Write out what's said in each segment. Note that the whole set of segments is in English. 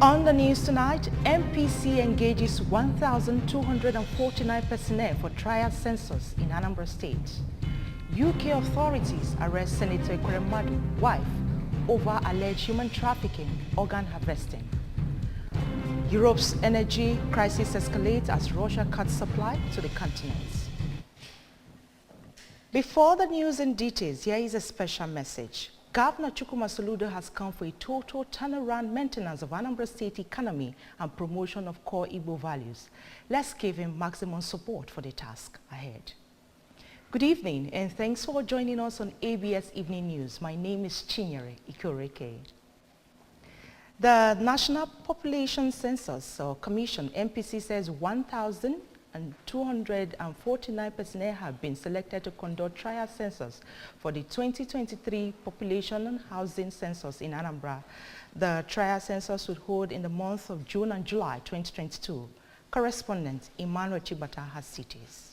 On the news tonight, MPC engages 1,249 personnel for trial census in Anambra State. UK authorities arrest Senator Ekweremadu, wife, over alleged human trafficking, organ harvesting. Europe's energy crisis escalates as Russia cuts supply to the continent. Before the news in details, here is a special message. Governor Chukwuma Soludo has come for a total turnaround maintenance of Anambra State economy and promotion of core Igbo values. Let's give him maximum support for the task ahead. Good evening and thanks for joining us on ABS Evening News. My name is Chinyere Ikoreke. The National Population Census Commission, MPC, says 1,249 personnel have been selected to conduct trial census for the 2023 Population and Housing Census in Anambra. The trial census would hold in the months of June and July 2022. Correspondent Emmanuel Chibata has cities.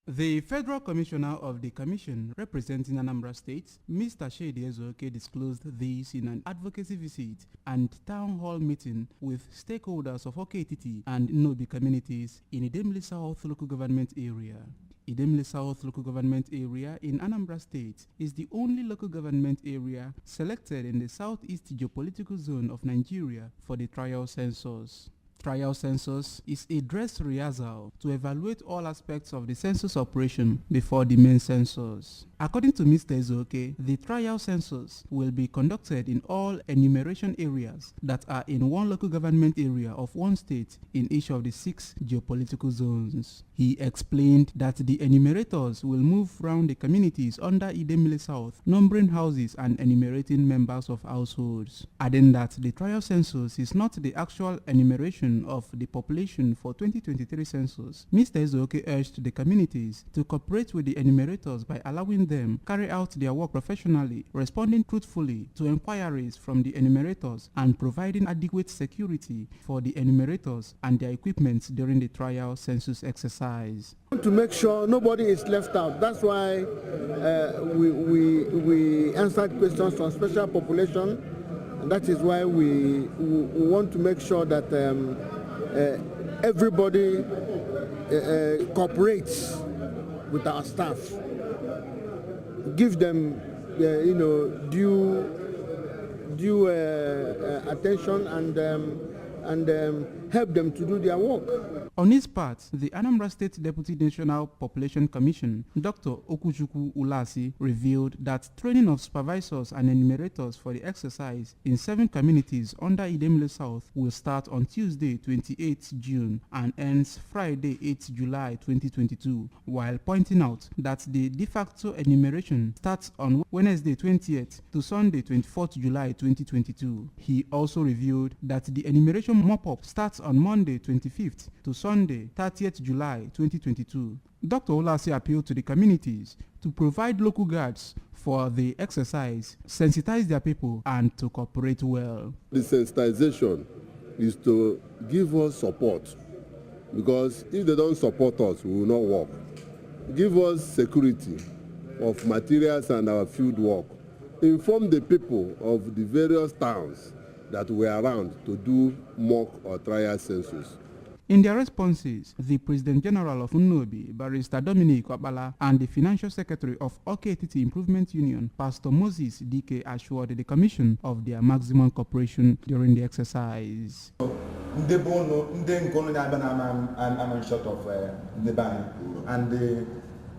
The Federal Commissioner of the Commission representing Anambra State, Mr. Shedi Ezeoke, disclosed this in an advocacy visit and town hall meeting with stakeholders of Oketiti and Nobi communities in Idemili South local government area. Idemili South local government area in Anambra State is the only local government area selected in the southeast geopolitical zone of Nigeria for the trial census. Trial census is a dress rehearsal to evaluate all aspects of the census operation before the main census. According to Mr. Ezeoke, the trial census will be conducted in all enumeration areas that are in one local government area of one state in each of the 6 geopolitical zones. He explained that the enumerators will move around the communities under Idemili South, numbering houses and enumerating members of households, adding that the trial census is not the actual enumeration of the population for 2023 census. Mr. Ezeoke urged the communities to cooperate with the enumerators by allowing them carry out their work professionally, responding truthfully to inquiries from the enumerators and providing adequate security for the enumerators and their equipment during the trial census exercise. To make sure nobody is left out. That's why we answered questions from special population. And that is why we want to make sure that everybody cooperates with our staff, give them due attention and help them to do their work. On his part, the Anambra State Deputy National Population Commission, Dr. Okuchukwu Ulasi, revealed that training of supervisors and enumerators for the exercise in 7 communities under Idemili South will start on Tuesday, 28 June and ends Friday, 8 July 2022, while pointing out that the de facto enumeration starts on Wednesday, 20th to Sunday, 24th July 2022. He also revealed that the enumeration mop-up starts on Monday, 25th to Sunday, 30th July 2022. Dr. Olasi appealed to the communities to provide local guards for the exercise, sensitize their people, and to cooperate well. The sensitization is to give us support, because if they don't support us, we will not work. Give us security of materials and our field work. Inform the people of the various towns that we are around to do mock or trial census. In their responses, the President General of Unobi, Barrister Dominic Obala, and the Financial Secretary of Oketiti Improvement Union, Pastor Moses Dike, assured the Commission of their maximum cooperation during the exercise. And the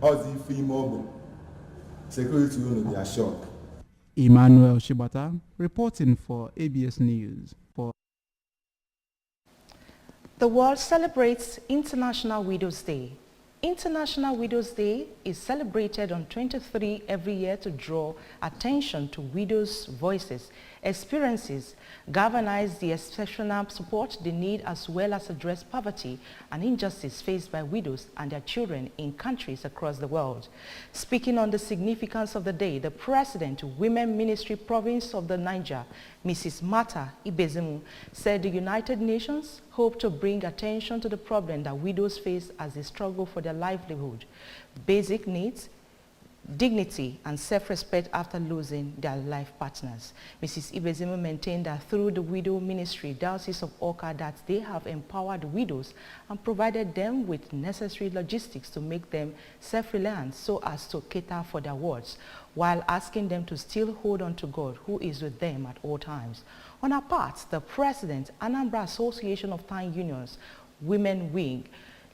Aussie free mobile security will be assured. Emmanuel Shibata reporting for ABS News. The world celebrates International Widows' Day. International Widows' Day is celebrated on 23 every year to draw attention to widows' voices, experiences, galvanize the exceptional support they need, as well as address poverty and injustice faced by widows and their children in countries across the world. Speaking on the significance of the day, the President, Women Ministry Province of the Niger, Mrs. Martha Ibezemu, said the United Nations hope to bring attention to the problem that widows face as they struggle for their livelihood. Basic needs, dignity and self-respect after losing their life partners. Mrs. Ibezime maintained that through the Widow Ministry, Diocese of Awka, that they have empowered widows and provided them with necessary logistics to make them self-reliant so as to cater for their wards, while asking them to still hold on to God, who is with them at all times. On her part, the President, Anambra Association of Town Unions, Women Wing,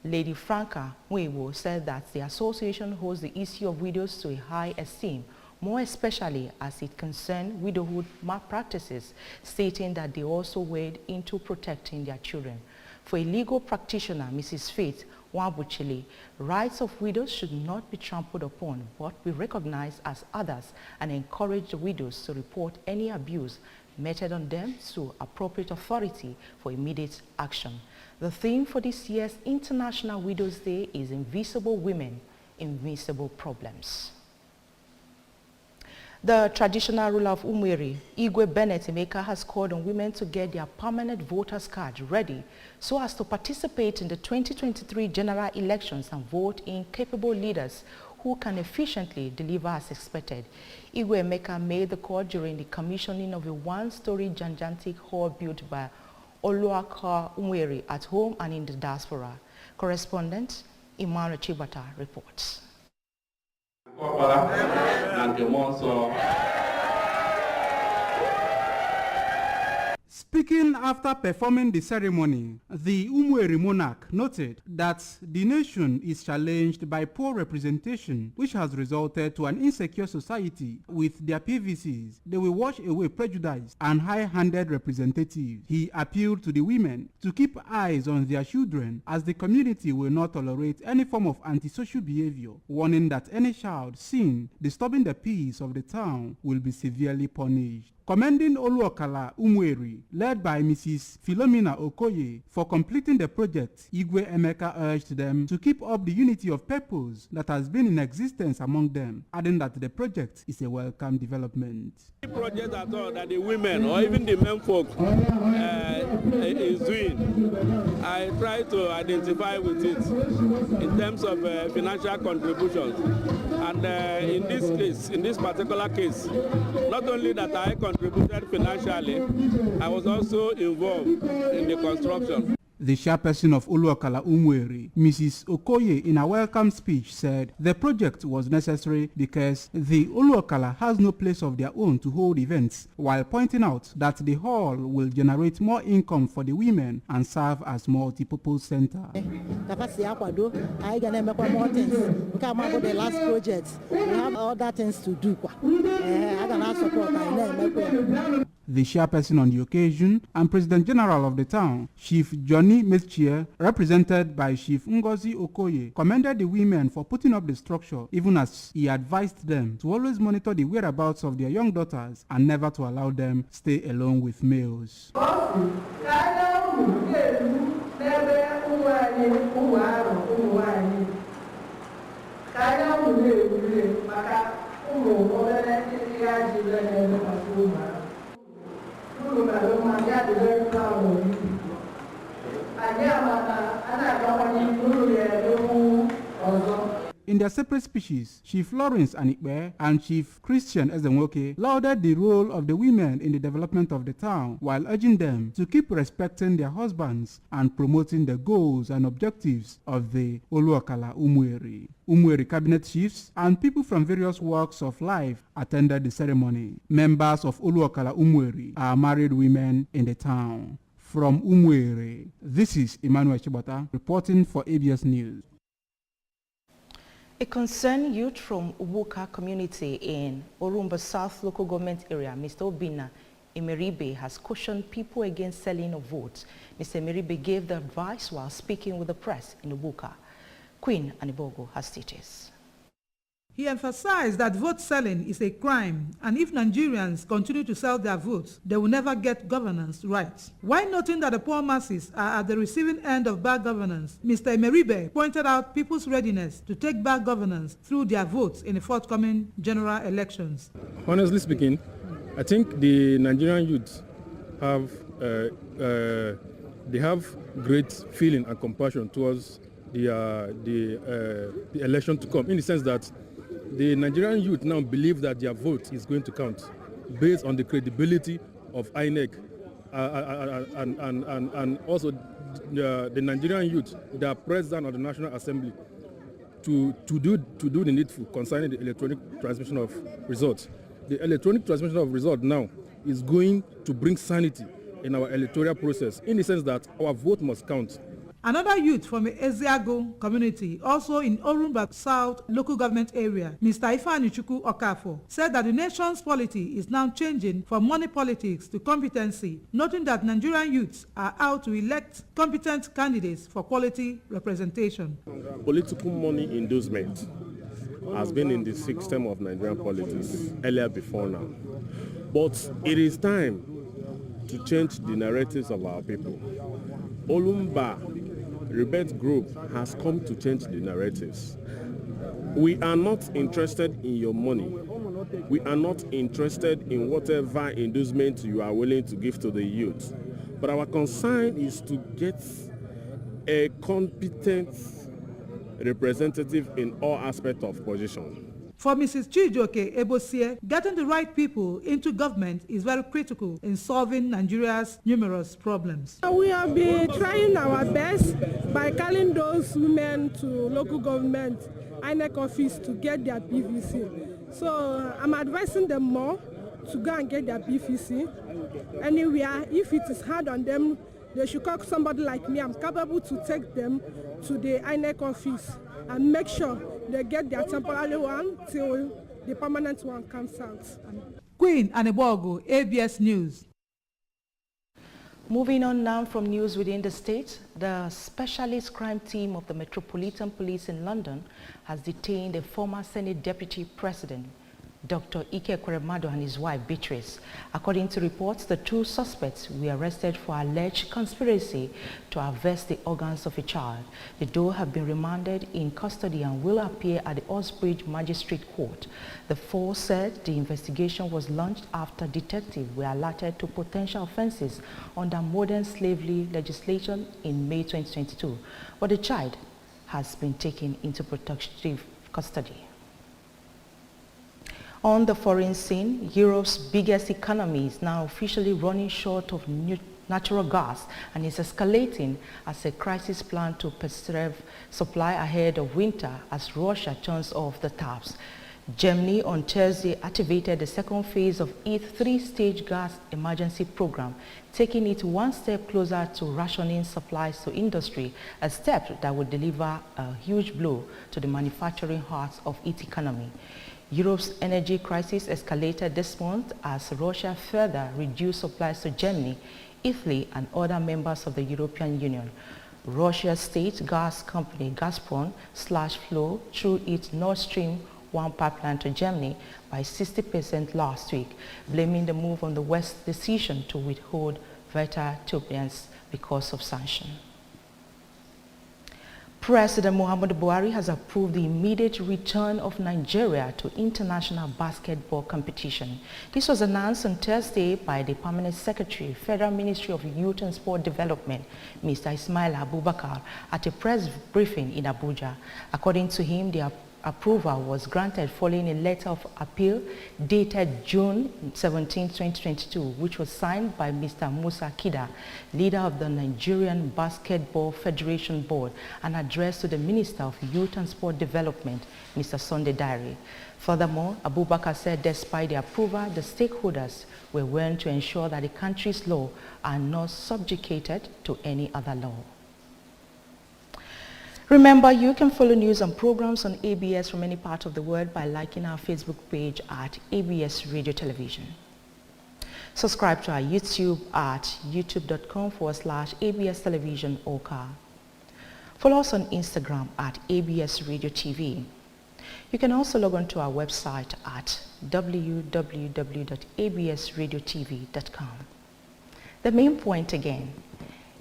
Lady Franca Mwewo, said that the association holds the issue of widows to a high esteem, more especially as it concerns widowhood malpractices, stating that they also wade into protecting their children. For a legal practitioner, Mrs. Faith Wabuchili, rights of widows should not be trampled upon, but be recognized as others, and encourage the widows to report any abuse meted on them to appropriate authority for immediate action. The theme for this year's International Widows' Day is Invisible Women, Invisible Problems. The traditional ruler of Umweri, Igwe Bennett Emeka, has called on women to get their permanent voters card ready so as to participate in the 2023 general elections and vote in capable leaders who can efficiently deliver as expected. Igwe Emeka made the call during the commissioning of a one-story gigantic hall built by Oluaka Umweri at home and in the diaspora. Correspondent Emmanuel Chibata reports. Speaking after performing the ceremony, the Umweri monarch noted that the nation is challenged by poor representation, which has resulted to an insecure society. With their PVCs, they will wash away prejudice and high-handed representatives. He appealed to the women to keep eyes on their children, as the community will not tolerate any form of antisocial behavior, warning that any child seen disturbing the peace of the town will be severely punished. Commending Oluokala Umweri, led by Mrs. Philomena Okoye, for completing the project, Igwe Emeka urged them to keep up the unity of purpose that has been in existence among them, adding that the project is a welcome development. The project at all that the women or even the men folk is doing, I try to identify with it in terms of financial contributions. And in this case, in this particular case, not only that I contributed financially, I was also involved in the construction. The chairperson of Oluokala Umweri, Mrs. Okoye, in a welcome speech said the project was necessary because the Oluokala has no place of their own to hold events, while pointing out that the hall will generate more income for the women and serve as multi-purpose center. The last project, we have other things to do. The chairperson on the occasion and President General of the town, Chief Johnny Mechie, represented by Chief Ngozi Okoye, commended the women for putting up the structure, even as he advised them to always monitor the whereabouts of their young daughters and never to allow them stay alone with males. In their separate speeches, Chief Lawrence Anikbe and Chief Christian Ezenwoke lauded the role of the women in the development of the town, while urging them to keep respecting their husbands and promoting the goals and objectives of the Oluokala Umweri. Umweri cabinet chiefs and people from various walks of life attended the ceremony. Members of Oluokala Umweri are married women in the town. From Umweri, this is Emmanuel Chibata reporting for ABS News. A concerned youth from Ubuka community in Orumba South local government area, Mr. Obina Emeribe, has cautioned people against selling of votes. Mr. Emeribe gave the advice while speaking with the press in Ubuka. Queen Anibogo has details. He emphasized that vote selling is a crime, and if Nigerians continue to sell their votes, they will never get governance right. While noting that the poor masses are at the receiving end of bad governance, Mr. Emeribe pointed out people's readiness to take back governance through their votes in the forthcoming general elections. Honestly speaking, I think the Nigerian youth have they have great feeling and compassion towards the election to come, in the sense that the Nigerian youth now believe that their vote is going to count based on the credibility of INEC and also the Nigerian youth, the president of the National Assembly, to do the needful concerning the electronic transmission of results. The electronic transmission of results now is going to bring sanity in our electoral process, in the sense that our vote must count. Another youth from the Eziago community, also in Orumba South local government area, Mr. Ifeanyi Chukwu Okafo, said that the nation's polity is now changing from money politics to competency, noting that Nigerian youths are out to elect competent candidates for quality representation. Political money endorsement has been in the system of Nigerian politics earlier before now. But it is time to change the narratives of our people. Olumba Rebirth Group has come to change the narratives. We are not interested in your money. We are not interested in whatever endorsement you are willing to give to the youth. But our concern is to get a competent representative in all aspects of position. For Mrs. Chijioke Ebosie, getting the right people into government is very critical in solving Nigeria's numerous problems. We have been trying our best by calling those women to local government, INEC office, to get their PVC. So I'm advising them more to go and get their PVC. Anywhere, if it is hard on them, they should call somebody like me. I'm capable to take them to the INEC office and make sure they get their temporary one till the permanent one comes out. Queen Anebogu, ABS News. Moving on now from news within the state, the specialist crime team of the Metropolitan Police in London has detained a former Senate Deputy President, Dr. Ike Ekweremadu, and his wife Beatrice. According to reports, the two suspects were arrested for alleged conspiracy to harvest the organs of a child. The duo have been remanded in custody and will appear at the Osbridge Magistrate Court. The four said the investigation was launched after detectives were alerted to potential offenses under modern slavery legislation in May 2022, but the child has been taken into protective custody. On the foreign scene, Europe's biggest economy is now officially running short of natural gas and is escalating as a crisis plan to preserve supply ahead of winter as Russia turns off the taps. Germany on Thursday activated the second phase of its three-stage gas emergency program, taking it one step closer to rationing supplies to industry, a step that would deliver a huge blow to the manufacturing heart of its economy. Europe's energy crisis escalated this month as Russia further reduced supplies to Germany, Italy, and other members of the European Union. Russia's state gas company Gazprom slashed flow through its Nord Stream 1 pipeline to Germany by 60% last week, blaming the move on the West's decision to withhold vital turbines because of sanctions. President Muhammadu Buhari has approved the immediate return of Nigeria to international basketball competition. This was announced on Thursday by the Permanent Secretary, Federal Ministry of Youth and Sport Development, Mr. Ismail Abubakar, at a press briefing in Abuja. According to him, the approval was granted following a letter of appeal dated June 17, 2022, which was signed by Mr. Musa Kida, leader of the Nigerian Basketball Federation Board, and addressed to the Minister of Youth and Sport Development, Mr. Sunday Diary. Furthermore, Abubakar said despite the approval, the stakeholders were willing to ensure that the country's law are not subjugated to any other law. Remember, you can follow news and programs on ABS from any part of the world by liking our Facebook page at ABS Radio Television. Subscribe to our YouTube at youtube.com/ABS Television OCA. Follow us on Instagram at ABS Radio TV. You can also log on to our website at www.absradiotv.com. The main point again,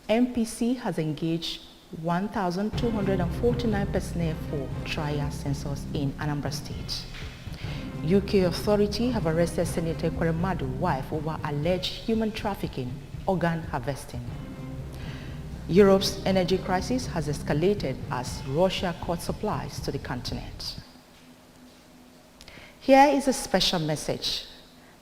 MPC has engaged 1,249 personnel for trial census in Anambra State. UK authorities have arrested Senator Ekweremadu's wife over alleged human trafficking, organ harvesting. Europe's energy crisis has escalated as Russia cut supplies to the continent. Here is a special message.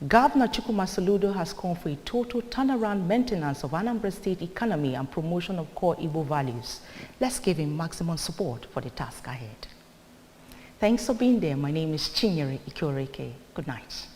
Governor Chukwuma Soludo has called for a total turnaround maintenance of Anambra State economy and promotion of core Igbo values. Let's give him maximum support for the task ahead. Thanks for being there. My name is Chinyere Ikoreke. Good night.